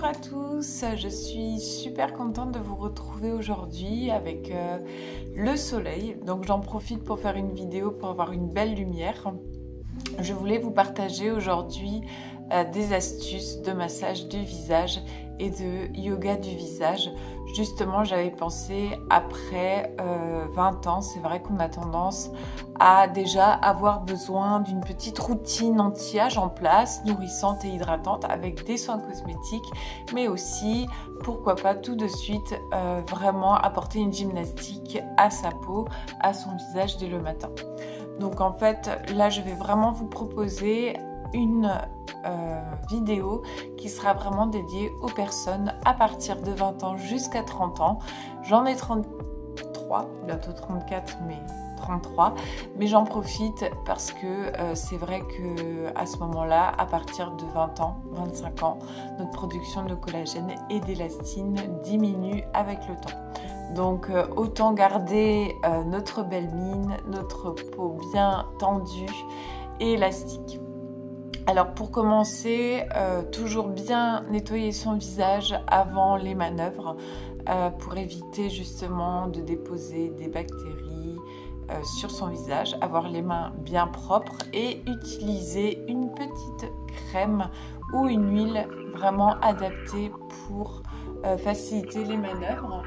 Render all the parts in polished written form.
Bonjour à tous, je suis super contente de vous retrouver aujourd'hui avec le soleil. Donc j'en profite pour faire une vidéo pour avoir une belle lumière. Je voulais vous partager aujourd'hui des astuces de massage du visage et de yoga du visage. Justement, j'avais pensé après 20 ans, c'est vrai qu'on a tendance à déjà avoir besoin d'une petite routine anti-âge en place, nourrissante et hydratante avec des soins cosmétiques, mais aussi, pourquoi pas tout de suite, vraiment apporter une gymnastique à sa peau, à son visage dès le matin. Donc en fait, là, je vais vraiment vous proposer une vidéo qui sera vraiment dédiée aux personnes à partir de 20 ans jusqu'à 30 ans. J'en ai 33, bientôt 34, mais 33. Mais j'en profite parce que c'est vrai que à ce moment-là, à partir de 20 ans, 25 ans, notre production de collagène et d'élastine diminue avec le temps. Donc autant garder notre belle mine, notre peau bien tendue et élastique. Alors pour commencer, toujours bien nettoyer son visage avant les manœuvres pour éviter justement de déposer des bactéries sur son visage, avoir les mains bien propres et utiliser une petite crème ou une huile vraiment adaptée pour faciliter les manœuvres.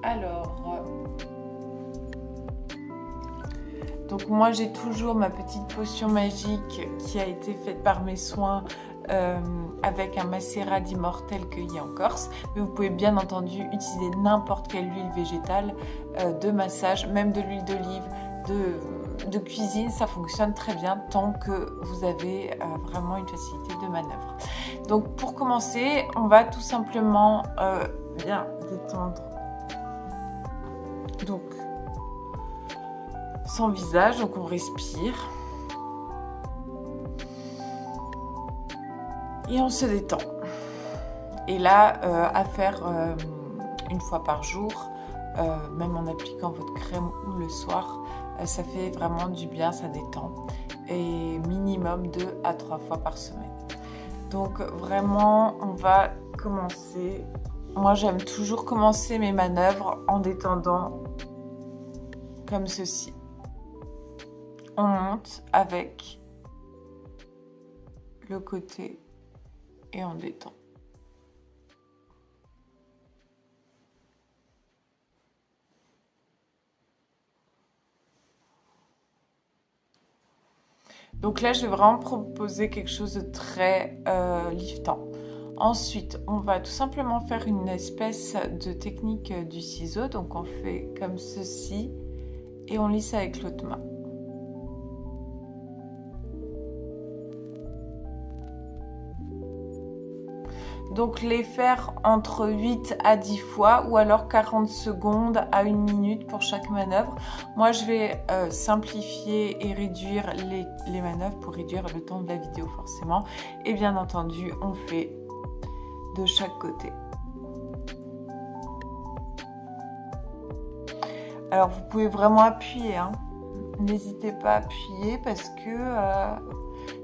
Alors, donc moi j'ai toujours ma petite potion magique qui a été faite par mes soins avec un macérat d'immortel cueilli en Corse. Mais vous pouvez bien entendu utiliser n'importe quelle huile végétale de massage, même de l'huile d'olive, de cuisine, ça fonctionne très bien tant que vous avez vraiment une facilité de manœuvre. Donc pour commencer, on va tout simplement bien détendre donc son visage, donc on respire et on se détend. Et là, à faire une fois par jour, même en appliquant votre crème ou le soir, ça fait vraiment du bien, ça détend. Et minimum 2 à 3 fois par semaine. Donc vraiment, on va commencer. Moi, j'aime toujours commencer mes manœuvres en détendant comme ceci. On monte avec le côté et on détend. Donc là, je vais vraiment proposer quelque chose de très liftant. Ensuite, on va tout simplement faire une espèce de technique du ciseau. Donc on fait comme ceci et on lisse avec l'autre main. Donc les faire entre 8 à 10 fois ou alors 40 secondes à 1 minute pour chaque manœuvre. Moi je vais simplifier et réduire les manœuvres pour réduire le temps de la vidéo forcément. Et bien entendu on fait de chaque côté. Alors vous pouvez vraiment appuyer, hein. N'hésitez pas à appuyer parce que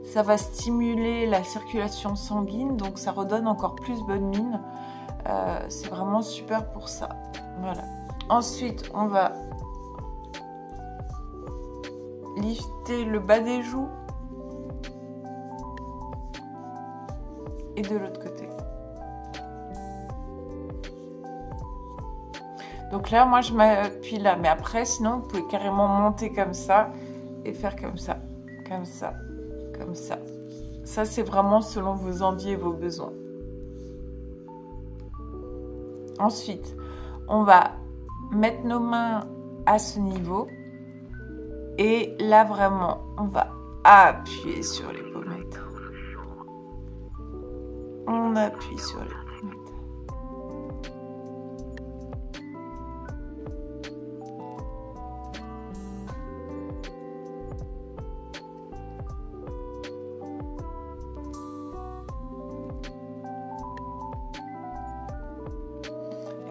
ça va stimuler la circulation sanguine, donc ça redonne encore plus bonne mine. C'est vraiment super pour ça. Voilà. Ensuite, on va lifter le bas des joues et de l'autre côté. Donc là, moi, je m'appuie là. Mais après, sinon, vous pouvez carrément monter comme ça et faire comme ça, comme ça. Comme ça. Ça, c'est vraiment selon vos envies et vos besoins. Ensuite, on va mettre nos mains à ce niveau. Et là, vraiment, on va appuyer sur les pommettes. On appuie sur les pommettes.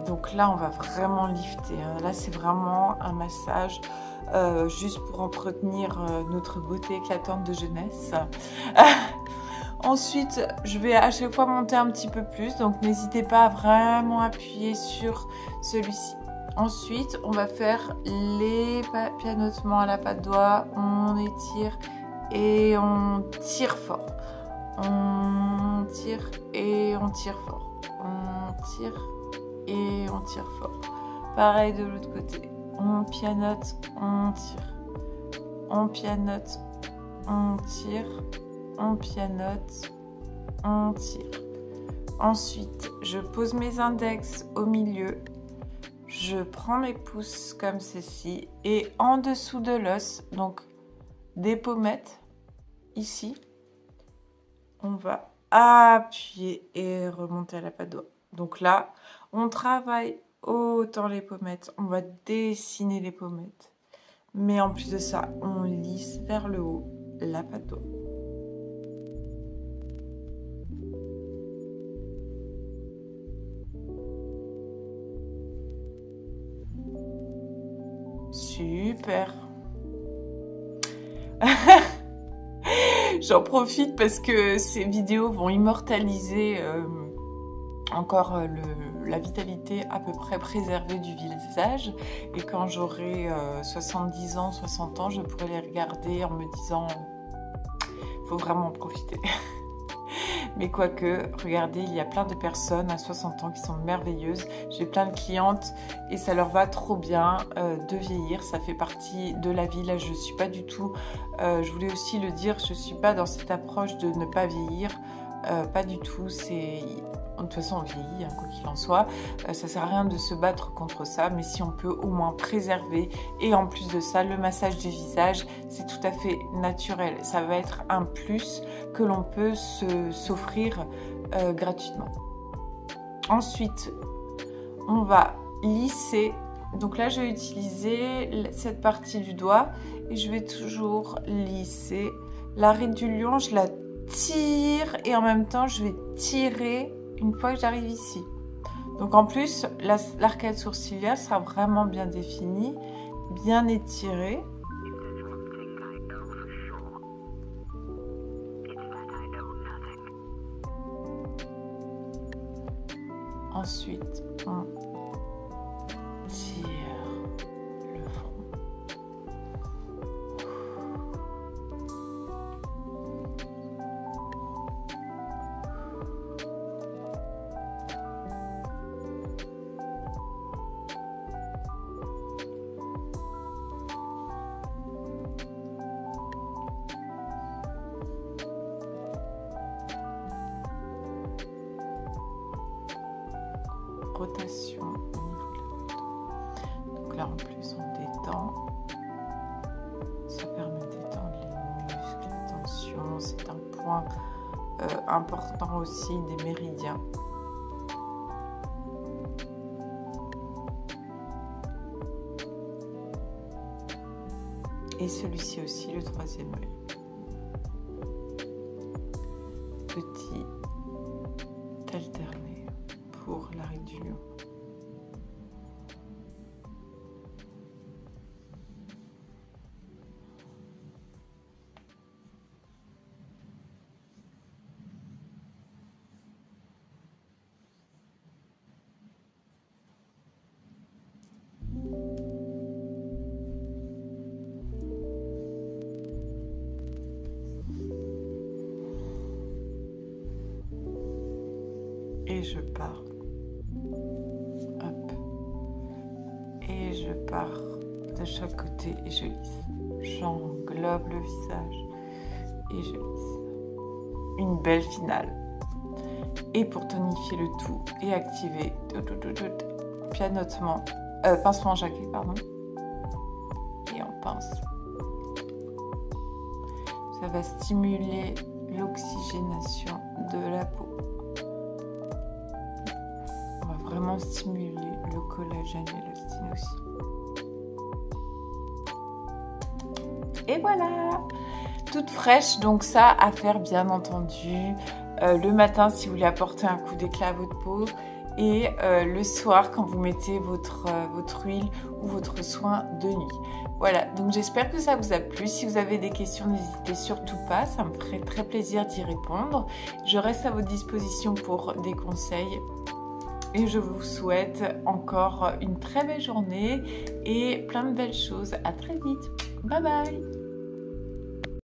Donc là, on va vraiment lifter. Là, c'est vraiment un massage juste pour entretenir notre beauté éclatante de jeunesse. Ensuite, je vais à chaque fois monter un petit peu plus, donc n'hésitez pas à vraiment appuyer sur celui-ci. Ensuite, on va faire les pianotements à la patte doigt, on étire et on tire fort. On tire et on tire fort. On tire et on tire fort. Pareil de l'autre côté. On pianote, on tire. On pianote, on tire. On pianote, on tire. Ensuite, je pose mes index au milieu. Je prends mes pouces comme ceci et en dessous de l'os, donc des pommettes, ici, on va appuyer et remonter à la patte doigt. Donc là, on travaille autant les pommettes, on va dessiner les pommettes. Mais en plus de ça, on lisse vers le haut la patte doigt. Super. J'en profite parce que ces vidéos vont immortaliser encore la vitalité à peu près préservée du visage. Et quand j'aurai 70 ans, 60 ans, je pourrai les regarder en me disant faut vraiment en profiter. Mais quoique, regardez, il y a plein de personnes à 60 ans qui sont merveilleuses. J'ai plein de clientes et ça leur va trop bien de vieillir. Ça fait partie de la vie. Là, je ne suis pas du tout... je voulais aussi le dire, je ne suis pas dans cette approche de ne pas vieillir. Pas du tout. De toute façon, on vieillit, hein, quoi qu'il en soit. Ça ne sert à rien de se battre contre ça. Mais si on peut au moins préserver. Et en plus de ça, le massage du visage, c'est tout à fait naturel. Ça va être un plus que l'on peut s'offrir gratuitement. Ensuite, on va lisser. Donc là, je vais utiliser cette partie du doigt et je vais toujours lisser. L'arête du lion, je la tire et en même temps, je vais tirer une fois que j'arrive ici. Donc en plus, l'arcade sourcilière sera vraiment bien définie, bien étirée. Ensuite, on tire le front. Rotation au niveau de la photo. Donc là en plus on détend, ça permet de détendre les muscles, la tension, c'est un point important aussi des méridiens. Et celui-ci aussi, le troisième œil. Petit alterné pour l'arête du lion. Et je pars. Hop. Et je pars de chaque côté et je lisse. J'englobe le visage et je lisse. Une belle finale. Et pour tonifier le tout et activer pianotement, pincement jaqué, pardon. Et on pince. Ça va stimuler l'oxygénation de la peau. On va vraiment stimuler le collagène et l'élastine aussi. Et voilà, toute fraîche, donc ça à faire bien entendu le matin si vous voulez apporter un coup d'éclat à votre peau et le soir quand vous mettez votre huile ou votre soin de nuit. Voilà, donc j'espère que ça vous a plu. Si vous avez des questions, n'hésitez surtout pas, ça me ferait très plaisir d'y répondre. Je reste à votre disposition pour des conseils. Et je vous souhaite encore une très belle journée et plein de belles choses. À très vite. Bye bye.